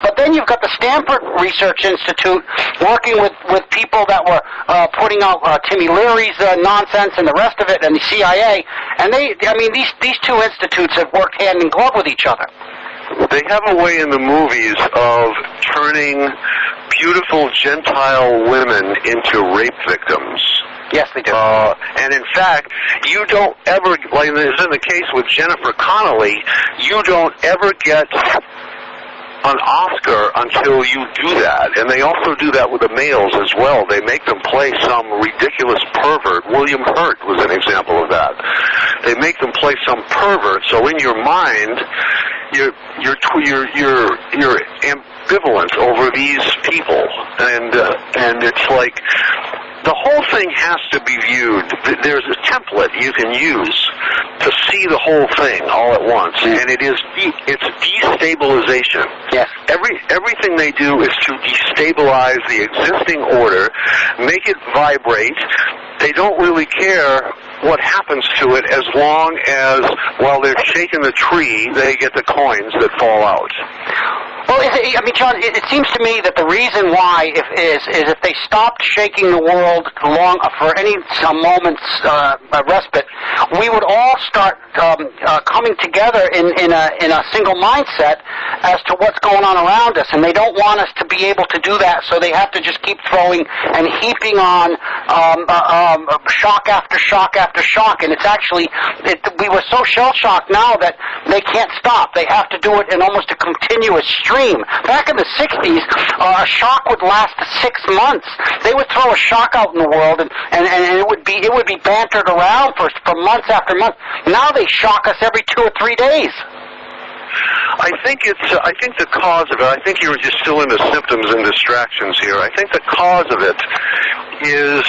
But then you've got the Stanford Research Institute working with people that were putting out Timmy Leary's nonsense and the rest of it, and the CIA. And these two institutes have worked hand in glove with each other. They have a way in the movies of turning beautiful Gentile women into rape victims. Yes, they do. And in fact, you don't ever, like as in the case with Jennifer Connelly, you don't ever get an Oscar until you do that. And they also do that with the males as well. They make them play some ridiculous pervert. William Hurt was an example of that. They make them play some pervert, so in your mind, you're ambivalent over these people, and it's like the whole thing has to be viewed. There's a template you can use to see the whole thing all at once, and it's destabilization. Yes. Everything they do is to destabilize the existing order, make it vibrate. They don't really care what happens to it as long as, while they're shaking the tree, they get the coins that fall out. Well, John, it seems to me that the reason why is if they stopped shaking the world for some moments respite, we would all start coming together in a single mindset as to what's going on around us, and they don't want us to be able to do that, so they have to just keep throwing and heaping on shock after shock after shock, and it's actually we were so shell-shocked now that they can't stop. They have to do it in almost a continuous stream. Back in the 60s, a shock would last 6 months. They would throw a shock out in the world, and it would be bantered around for months after months. Now they shock us every 2 or 3 days. I think the cause of it, I think you're just still into symptoms and distractions here. I think the cause of it is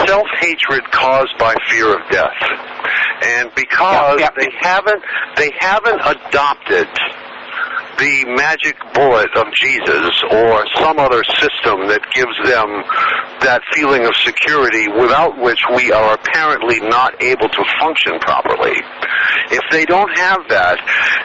self-hatred caused by fear of death. And because they haven't adopted the magic bullet of Jesus or some other system that gives them that feeling of security without which we are apparently not able to function properly. If they don't have that,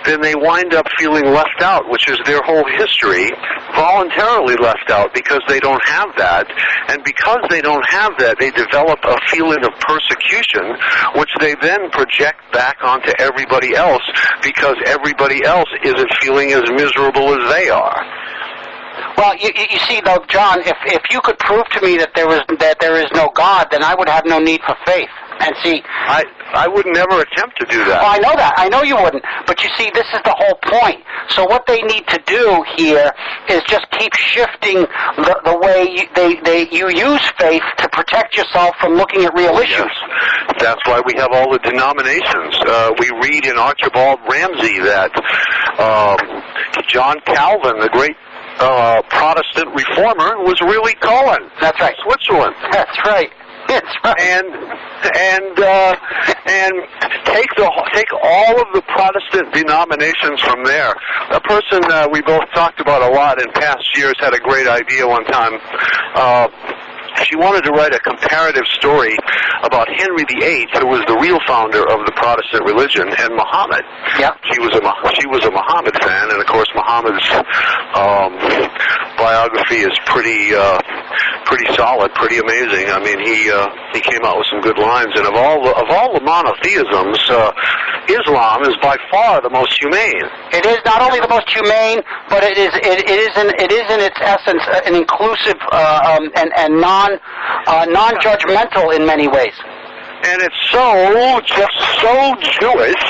then they wind up feeling left out, which is their whole history, voluntarily left out because they don't have that. And because they don't have that, they develop a feeling of persecution, which they then project back onto everybody else because everybody else isn't feeling as miserable as they are. Well, you see, though, John, if you could prove to me that there is no God, then I would have no need for faith. And see, I would never attempt to do that. Well, I know that. I know you wouldn't. But you see, this is the whole point. So what they need to do here is just keep shifting the way you use faith to protect yourself from looking at real issues. Yes. That's why we have all the denominations. We read in Archibald Ramsey that John Calvin, the great Protestant reformer, was really Cohen. That's right. Switzerland. That's right. That's right. And take all of the Protestant denominations from there. A person we both talked about a lot in past years had a great idea one time. She wanted to write a comparative story about Henry VIII, who was the real founder of the Protestant religion, and Muhammad. Yeah. She was a Muhammad fan, and of course Muhammad's biography is pretty solid, pretty amazing. I mean, he came out with some good lines, and of all the monotheisms, Islam is by far the most humane. It is not only the most humane, but it is in its essence an inclusive and non-judgmental in many ways. And it's just so Jewish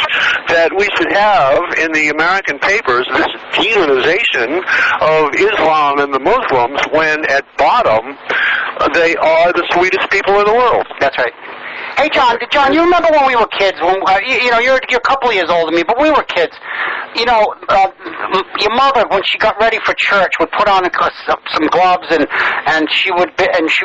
that we should have in the American papers this demonization of Islam and the Muslims when at bottom they are the sweetest people in the world. That's right. Hey, John, you remember when we were kids? When you're a couple of years older than me, but we were kids. Your mother, when she got ready for church, would put on some gloves, and she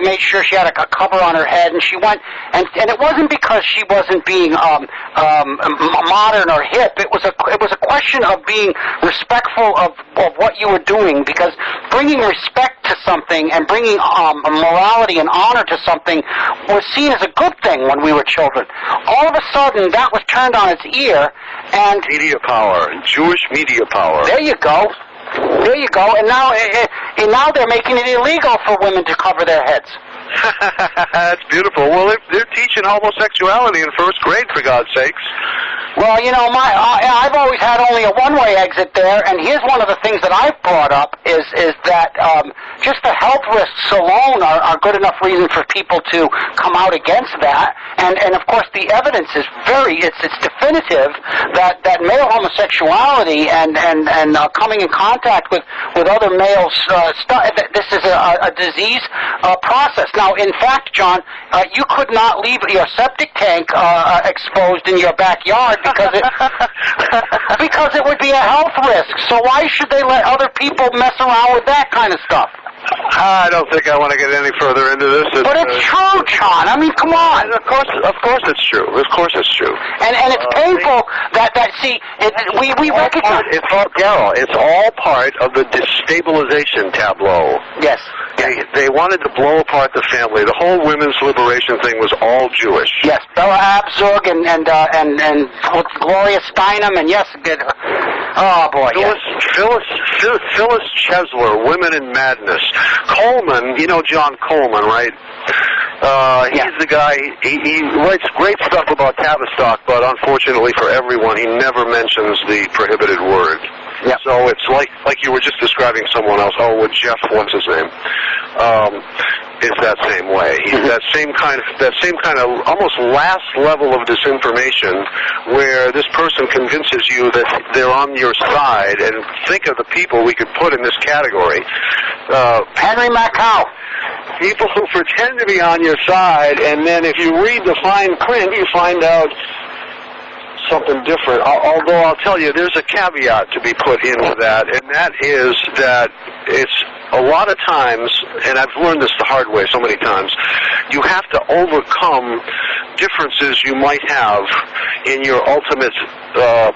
made sure she had a cover on her head, and she went, and it wasn't because she wasn't being modern or hip. It was a question of being respectful of what you were doing, because bringing respect to something and bringing morality and honor to something was seen as a good thing when we were children. All of a sudden, that was turned on its ear, and media power, Jewish media power. There you go. There you go. And now they're making it illegal for women to cover their heads. That's beautiful. Well, they're teaching homosexuality in first grade, for God's sakes. Well, you know, I've always had only a one-way exit there, and here's one of the things that I've brought up is that just the health risks alone are good enough reason for people to come out against that. And of course, the evidence is it's definitive that male homosexuality and coming in contact with other males, this is a disease process. Now, in fact, John, you could not leave your septic tank exposed in your backyard because it would be a health risk. So why should they let other people mess around with that kind of stuff? I don't think I want to get any further into this. But it's true, John. I mean, come on. Of course it's true. Of course it's true. And it's painful we recognize. It's all, Daryl, it's all part of the destabilization tableau. Yes. They wanted to blow apart the family. The whole women's liberation thing was all Jewish. Yes, Bella Abzug and Gloria Steinem, and yes, oh boy, Phyllis Chesler, Women in Madness. Coleman, you know John Coleman, right? He's the guy, he writes great stuff about Tavistock, but unfortunately for everyone, he never mentions the prohibited word. Yep. So it's like you were just describing someone else. Oh, with Jeff, what's his name? It's that same way. He's that same kind of almost last level of disinformation where this person convinces you that they're on your side. And think of the people we could put in this category. Henry Macau. People who pretend to be on your side, and then if you read the fine print, you find out something different. Although I'll tell you, there's a caveat to be put into that, and that is that it's a lot of times, and I've learned this the hard way so many times, you have to overcome differences you might have in your ultimate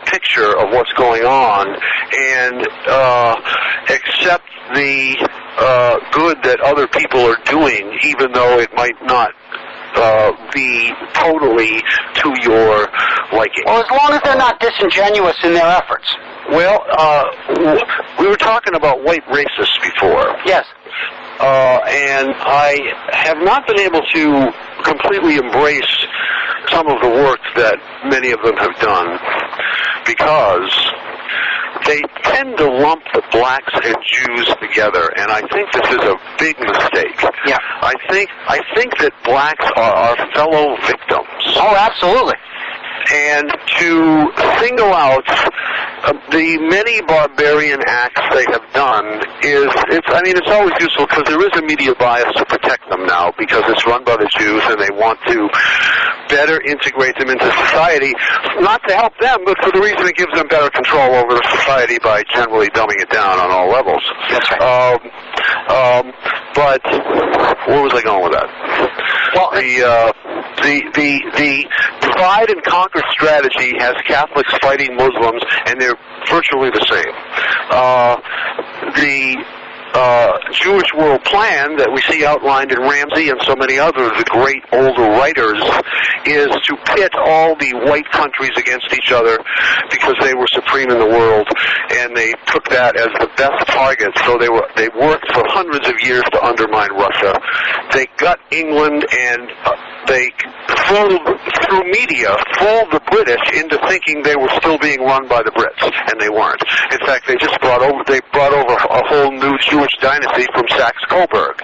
picture of what's going on, and accept the good that other people are doing, even though it might not be totally to your liking. Well, as long as they're not disingenuous in their efforts. Well, we were talking about white racists before. Yes. And I have not been able to completely embrace some of the work that many of them have done because they tend to lump the blacks and Jews together, and I think this is a big mistake. Yeah. I think that blacks are our fellow victims. Oh, absolutely. And to single out the many barbarian acts they have done it's always useful because there is a media bias to protect them now because it's run by the Jews and they want to better integrate them into society, not to help them, but for the reason it gives them better control over the society by generally dumbing it down on all levels. That's right. But where was I going with that? Well, the divide and conquer strategy has Catholics fighting Muslims, and they're virtually the same. The Jewish World Plan that we see outlined in Ramsey and so many others, the great older writers, is to pit all the white countries against each other because they were supreme in the world, and they took that as the best target. So they worked for hundreds of years to undermine Russia. They got England, and they through media fooled the British into thinking they were still being run by the Brits, and they weren't. In fact, they brought over a whole new Jewish dynasty from Saxe-Coburg.